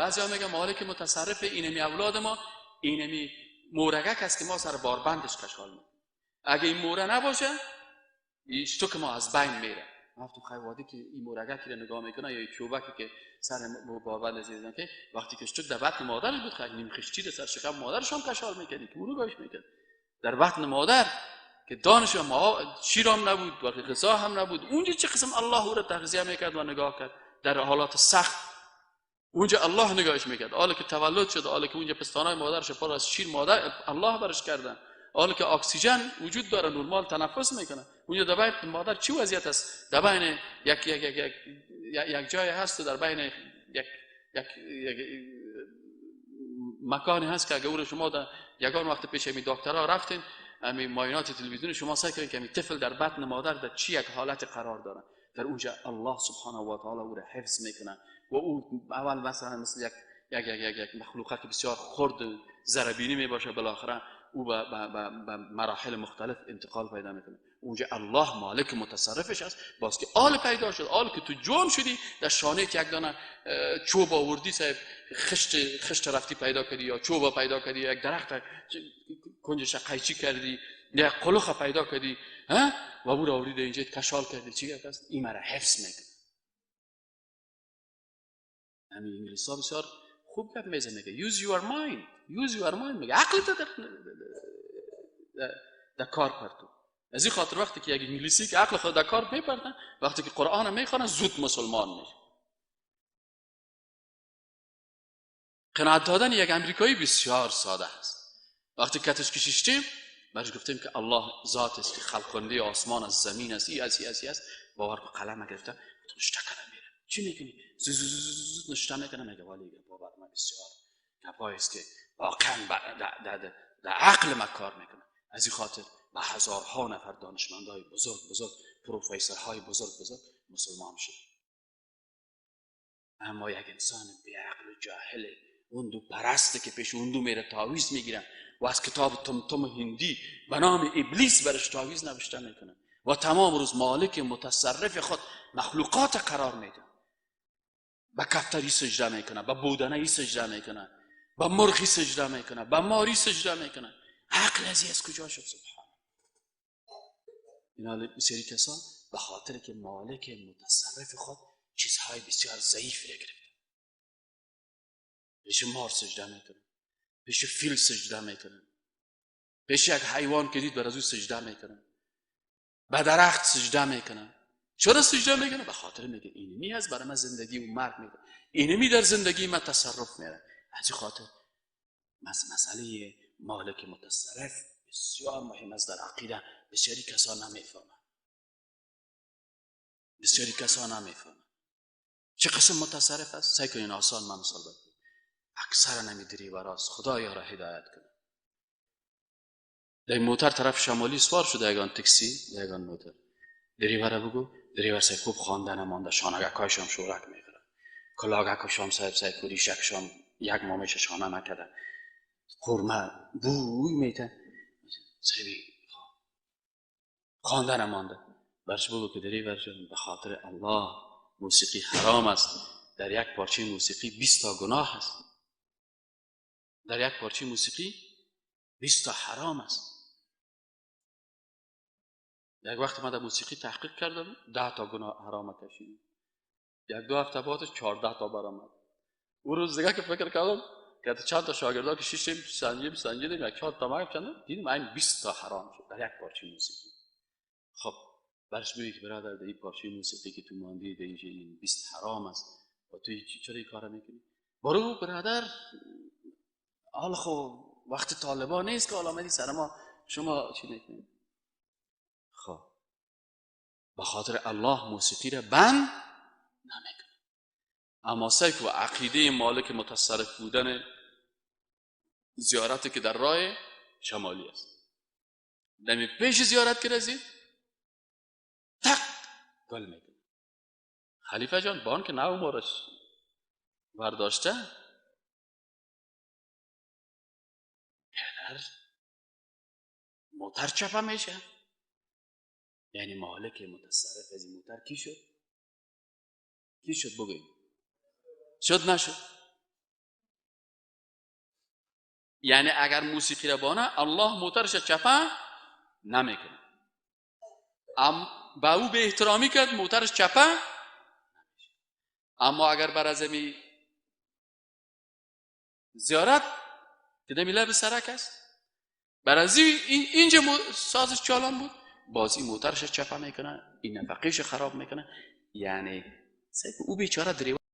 بعضی ها میگن مالک متصرف اینمی اولاد ما، اینمی مورگک است که ما سر باربندش کشال میکنیم. اگه این موره نباشه ایشتو که ما از بین میره. تو خیواده که این مورگکی رو نگاه میکنه یا این چوبکی که سر باربند زیدن که وقتی که اشتو در بطن مادرش بود خیلی نیم خشتی رو سر شکم مادرش هم کشال میکنی که مورگاش میکرد در بطن مادر که دانش ما شیرام نبود و غذا هم نبود. اونجا چه قسم الله او رو تغذیه میکرد و نگاه کرد در حالات سخت. اونجا الله نگاهش میکرد. حالا که تولد شد، حالا که اونجا پستانای مادرش پر از شیر مادر الله برش کردن، حالا که اکسیژن وجود داره نرمال تنفس میکنه. اونجا در بین مادر چی وضعیت است؟ در بین یک جای هست، در بین یک مکانی هست که اگه اون شما در یگان وقت پیش می دکترها رفتین امی معاینات تلویزیونی شما سعی کنید که می طفل در بطن مادر در چی یک حالت قرار داره. در اونجا الله سبحانه و تعالی او را حفظ میکنه و او اول مثلا مثل یک مخلوقه که بسیار خرد و ذره‌بینی می باشه، بالاخره او به مراحل مختلف انتقال پیدا میکنه. اونجا الله مالک متصرفش است. باز که آل پیدا شد، آل که تو جون شدی در شانه یک دانه چوب آوردی صاحب خشت رفتی پیدا کردی یا چوب پیدا کردی، یک درخت کنجش قیچی کردی، یک قلوخ پیدا کردی و او را آوردی اینجا کشال کردی، چی است؟ این مرا حفظ میکنه. همین انگلیس‌ها بسیار خوب گپ میزنه، میگه use your mind میگه عقل تو در کار پرتو. از این خاطر وقتی که یک انگلیسی که عقل خود در کار میپرتن، وقتی که قرآن میخوانه زود مسلمان میشه. قناعت دادن یک امریکایی بسیار ساده است. وقتی کتش کشیدیم برش گفتیم که الله ذات است که خلق کننده آسمان از زمین است، این است باور کو قلم گرفته تو نشته کنه میره چی میکنی زوزوزوز نشته میکنه میگه ولی باور من بسیار گپایی است که واقعا در عقل ما کار میکنه. از این خاطر با هزارها نفر دانشمندای بزرگ پروفسورهای بزرگ مسلمان شد. اما یک انسان بی عقل و جاهل اون دو پرسته که پیش اون دو میره تعویض میگیرن و از کتاب تمتم هندی به نام ابلیس برش تعویض نوشته میکنن و تمام روز مالک متصرف خود مخلوقات قرار میدن. به کفتری سجده میکنن، به بودنهی سجده میکنن، به مرغی سجده میکنن، به ماری سجده میکنن. عقل از کجا شد؟ سبحان الله. این بسیاری کسان به خاطر که مالک متصرف خود چیزهای بسیار ضعیف را گرفت. پیش مار سجده میکنن، پیش فیل سجده میکنن، پیش یک حیوان که دید بر از او سجده میکنن، به درخت سجده میکنن. چرا سجده میکنن؟ به خاطر میگه اینمی هست برای من زندگی و مرگ میده، اینمی در زندگی من تصرف میره. از این خاطر مسئله مالک متصرف بسیار مهم است در عقیده. بسیاری کسان نمیفهمن چه قسم متصرف است. سعی کنین آسان من مثال بزنم. اکثر نمیدری وراست خدایا را هدایت کنه. در موتر طرف شمالی سوار شده یگان تاکسی یگان موتر دریور بگو دریور سای خوب خواندن مانده شانگکایشان شورک میکنه کلاگکشان سای کوریشکشان یک مامش شانه نکده قرمه بوی میتن سای خواندن مانده برش بگو که دریور جان به خاطر الله موسیقی حرام است. در یک پارچه موسیقی 20 تا گناه است. در یک پارچه موسیقی 20 تا حرام است. یک وقت من در موسیقی تحقیق کردم 10 تا گناه حرام کشیدم. یک دو هفته بعدش 14 تا برآمد. اون روز دیگه که فکر کردم که چند تا شاگردا که شیشیم سنجیدیم یک 4 تا ما چند دیدیم این 20 تا حرام شد در یک پارچه موسیقی. خب برش بگی که برادر در این پارچه موسیقی که تو ماندی در این 20 حرام است و تو چرا این کارو میکنی؟ برو برادر حالا خب وقت طالبان نیست که حالا مدی سر ما شما چی میکنید؟ خب به خاطر الله موسیقی را بند نمیکنه. اما سعی و عقیده مالک متصرف بودن زیارتی که در راه شمالی است. دمی پیش زیارت که رسید تک گل میکنه. خلیفه جان بان که نو مارش برداشته موتر چپه میشه. یعنی مالک متصرف از این موتر کی شد؟ کی شد بگویم؟ شد نشد؟ یعنی اگر موسیقی را بانه الله موترش چپه نمیکنه، با او به احترامی کرد موترش چپه. اما اگر بر ازمی زیارت دیده میله به سرک است، بر از اینجا سازش چالان بود، باز این موترش چپه میکنه، این نفقیش خراب میکنه. یعنی او بیچاره